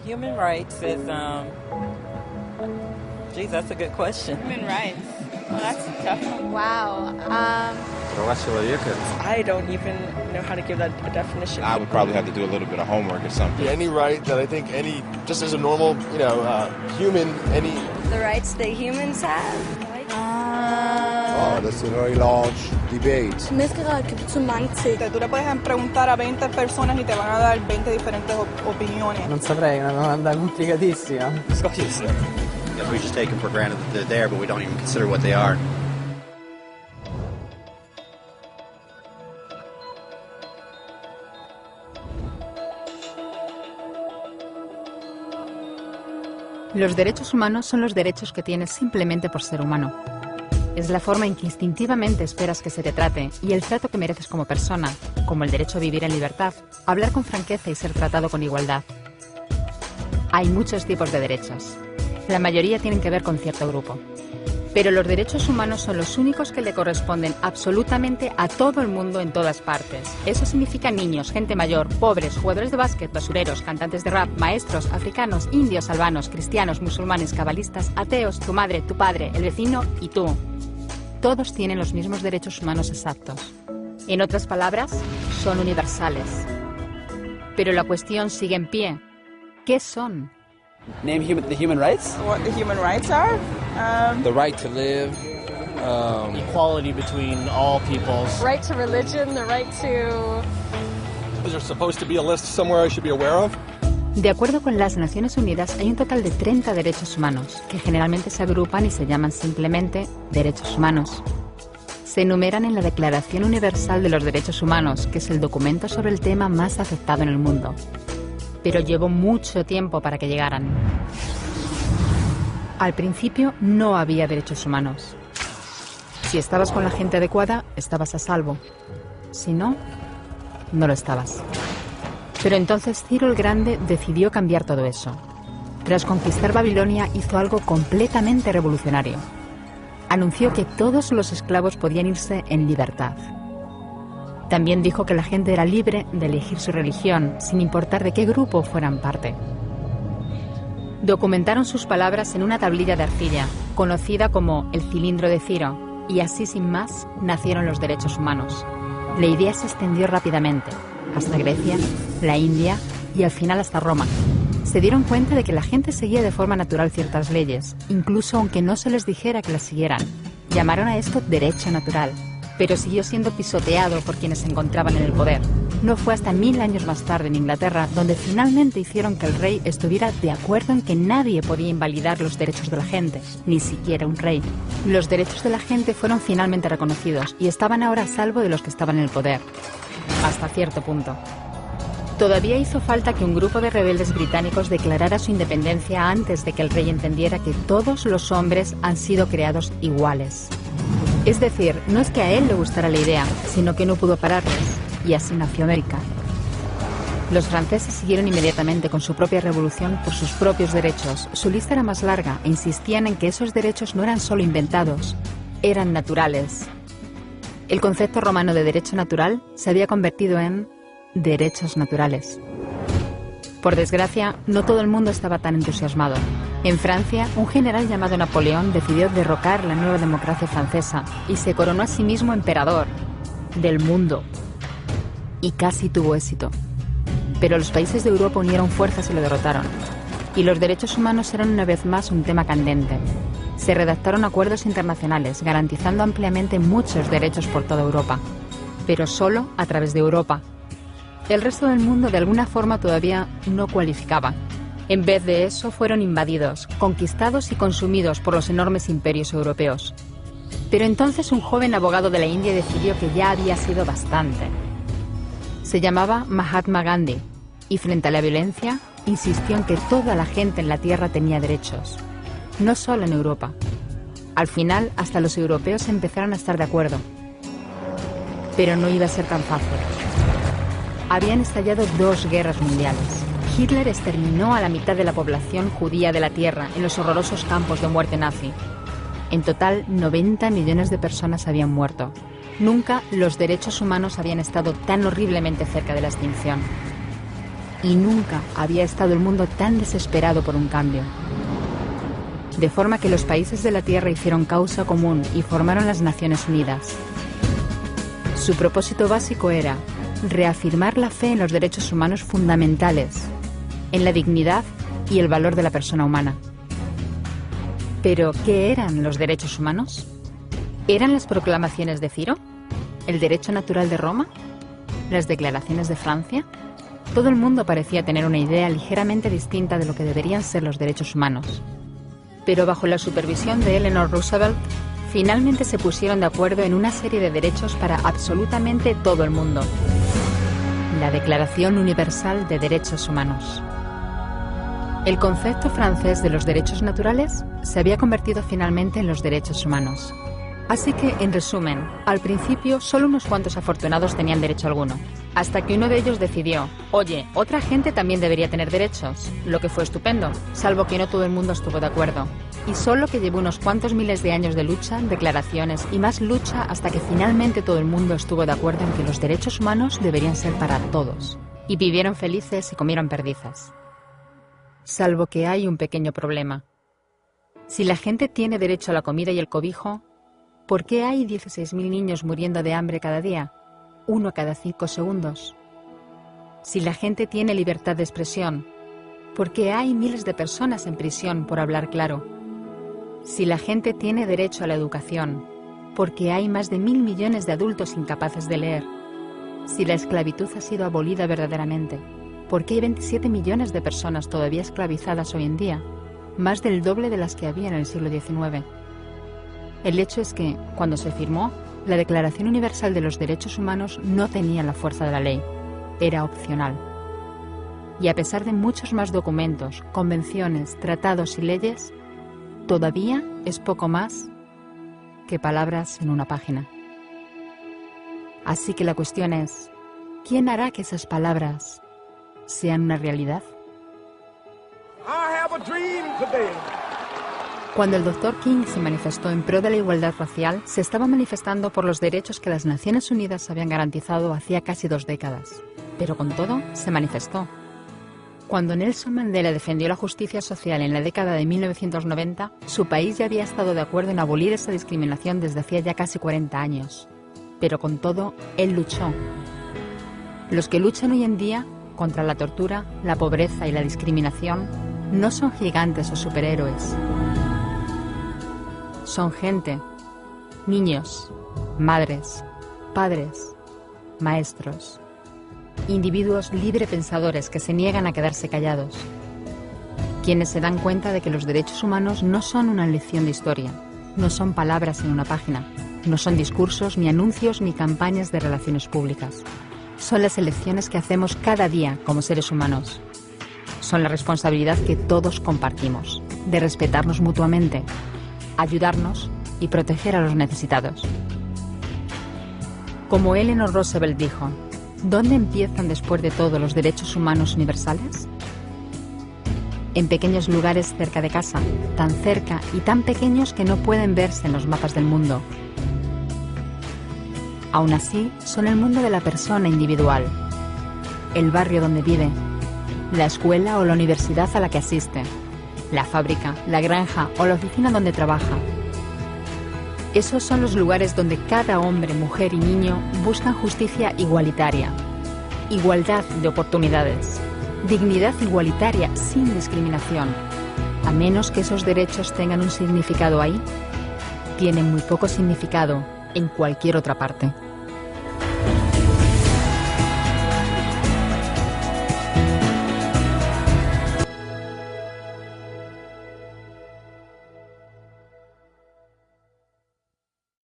Human rights is, geez, that's a good question. Human rights. Well, that's tough. Wow. I don't even know how to give that a definition. I would probably have to do a little bit of homework or something. Any right that I think just as a normal, human, The rights that humans have. Oh, that's a very large debate. Tú le puedes preguntar a 20 personas y te van a dar 20 diferentes opiniones. Non saprei, è una domanda complicatissima. We just take them for granted that they're there, but we don't even consider what they are. Los derechos humanos son los derechos que tienes simplemente por ser humano. Es la forma en que instintivamente esperas que se te trate y el trato que mereces como persona, como el derecho a vivir en libertad, hablar con franqueza y ser tratado con igualdad. Hay muchos tipos de derechos. La mayoría tienen que ver con cierto grupo. Pero los derechos humanos son los únicos que le corresponden absolutamente a todo el mundo en todas partes. Eso significa niños, gente mayor, pobres, jugadores de básquet, basureros, cantantes de rap, maestros, africanos, indios, albanos, cristianos, musulmanes, cabalistas, ateos, tu madre, tu padre, el vecino y tú. Todos tienen los mismos derechos humanos exactos. En otras palabras, son universales. Pero la cuestión sigue en pie. ¿Qué son? Name the human rights? What the human rights are? the right to live, equality between all peoples. Right to religion, the right to... Is there supposed to be a list somewhere I should be aware of? De acuerdo con las Naciones Unidas, hay un total de 30 derechos humanos, que generalmente se agrupan y se llaman simplemente derechos humanos. Se enumeran en la Declaración Universal de los Derechos Humanos, que es el documento sobre el tema más aceptado en el mundo. Pero llevó mucho tiempo para que llegaran. Al principio no había derechos humanos. Si estabas con la gente adecuada, estabas a salvo. Si no, no lo estabas. Pero entonces Ciro el Grande decidió cambiar todo eso. Tras conquistar Babilonia, hizo algo completamente revolucionario. Anunció que todos los esclavos podían irse en libertad. También dijo que la gente era libre de elegir su religión, sin importar de qué grupo fueran parte. Documentaron sus palabras en una tablilla de arcilla, conocida como el cilindro de Ciro, y así sin más nacieron los derechos humanos. La idea se extendió rápidamente, hasta Grecia, la India y al final hasta Roma. Se dieron cuenta de que la gente seguía de forma natural ciertas leyes, incluso aunque no se les dijera que las siguieran. Llamaron a esto derecho natural, pero siguió siendo pisoteado por quienes se encontraban en el poder. No fue hasta 1000 años más tarde en Inglaterra donde finalmente hicieron que el rey estuviera de acuerdo en que nadie podía invalidar los derechos de la gente, ni siquiera un rey. Los derechos de la gente fueron finalmente reconocidos y estaban ahora a salvo de los que estaban en el poder. Hasta cierto punto. Todavía hizo falta que un grupo de rebeldes británicos declarara su independencia antes de que el rey entendiera que todos los hombres han sido creados iguales. Es decir, no es que a él le gustara la idea, sino que no pudo pararles, y así nació América. Los franceses siguieron inmediatamente con su propia revolución por sus propios derechos. Su lista era más larga e insistían en que esos derechos no eran solo inventados, eran naturales. El concepto romano de derecho natural se había convertido en derechos naturales. Por desgracia, no todo el mundo estaba tan entusiasmado. En Francia, un general llamado Napoleón decidió derrocar la nueva democracia francesa y se coronó a sí mismo emperador del mundo. Y casi tuvo éxito. Pero los países de Europa unieron fuerzas y lo derrotaron. Y los derechos humanos eran una vez más un tema candente. Se redactaron acuerdos internacionales garantizando ampliamente muchos derechos por toda Europa. Pero solo a través de Europa. El resto del mundo de alguna forma todavía no cualificaba. En vez de eso fueron invadidos, conquistados y consumidos por los enormes imperios europeos. Pero entonces un joven abogado de la India decidió que ya había sido bastante. Se llamaba Mahatma Gandhi y frente a la violencia insistió en que toda la gente en la tierra tenía derechos, no solo en Europa. Al final hasta los europeos empezaron a estar de acuerdo. Pero no iba a ser tan fácil. Habían estallado 2 guerras mundiales. Hitler exterminó a la mitad de la población judía de la Tierra en los horrorosos campos de muerte nazi. En total, 90 millones de personas habían muerto. Nunca los derechos humanos habían estado tan horriblemente cerca de la extinción. y nunca había estado el mundo tan desesperado por un cambio. De forma que los países de la Tierra hicieron causa común y formaron las Naciones Unidas. Su propósito básico era reafirmar la fe en los derechos humanos fundamentales, en la dignidad y el valor de la persona humana. ¿Pero qué eran los derechos humanos? ¿Eran las proclamaciones de Ciro? ¿El derecho natural de Roma? ¿Las declaraciones de Francia? Todo el mundo parecía tener una idea ligeramente distinta de lo que deberían ser los derechos humanos. Pero bajo la supervisión de Eleanor Roosevelt, finalmente se pusieron de acuerdo en una serie de derechos para absolutamente todo el mundo. La Declaración Universal de Derechos Humanos. El concepto francés de los derechos naturales se había convertido finalmente en los derechos humanos. Así que, en resumen, al principio solo unos cuantos afortunados tenían derecho alguno, hasta que uno de ellos decidió, oye, otra gente también debería tener derechos, lo que fue estupendo, salvo que no todo el mundo estuvo de acuerdo. Y solo que llevó unos cuantos miles de años de lucha, declaraciones y más lucha hasta que finalmente todo el mundo estuvo de acuerdo en que los derechos humanos deberían ser para todos. Y vivieron felices y comieron perdices. Salvo que hay un pequeño problema. Si la gente tiene derecho a la comida y el cobijo, ¿por qué hay 16.000 niños muriendo de hambre cada día? 1 cada 5 segundos. Si la gente tiene libertad de expresión, ¿por qué hay miles de personas en prisión por hablar claro? Si la gente tiene derecho a la educación, ¿por qué hay más de 1.000 millones de adultos incapaces de leer? Si la esclavitud ha sido abolida verdaderamente, ¿por qué hay 27 millones de personas todavía esclavizadas hoy en día? Más del doble de las que había en el siglo XIX. El hecho es que, cuando se firmó, la Declaración Universal de los Derechos Humanos no tenía la fuerza de la ley. Era opcional. Y a pesar de muchos más documentos, convenciones, tratados y leyes, todavía es poco más que palabras en una página. Así que la cuestión es, ¿quién hará que esas palabras sean una realidad? Cuando el Dr. King se manifestó en pro de la igualdad racial, se estaba manifestando por los derechos que las Naciones Unidas habían garantizado hacía casi 2 décadas. Pero con todo, se manifestó. Cuando Nelson Mandela defendió la justicia social en la década de 1990, su país ya había estado de acuerdo en abolir esa discriminación desde hacía ya casi 40 años. Pero con todo, él luchó. Los que luchan hoy en día contra la tortura, la pobreza y la discriminación no son gigantes o superhéroes. Son gente, niños, madres, padres, maestros, individuos librepensadores que se niegan a quedarse callados, quienes se dan cuenta de que los derechos humanos no son una lección de historia, no son palabras en una página, no son discursos, ni anuncios, ni campañas de relaciones públicas. Son las elecciones que hacemos cada día como seres humanos. Son la responsabilidad que todos compartimos, de respetarnos mutuamente, ayudarnos y proteger a los necesitados. Como Eleanor Roosevelt dijo, ¿dónde empiezan después de todo los derechos humanos universales? En pequeños lugares cerca de casa, tan cerca y tan pequeños que no pueden verse en los mapas del mundo. Aún así, son el mundo de la persona individual, el barrio donde vive, la escuela o la universidad a la que asiste, la fábrica, la granja o la oficina donde trabaja. Esos son los lugares donde cada hombre, mujer y niño buscan justicia igualitaria, igualdad de oportunidades, dignidad igualitaria sin discriminación. A menos que esos derechos tengan un significado ahí, tienen muy poco significado en cualquier otra parte.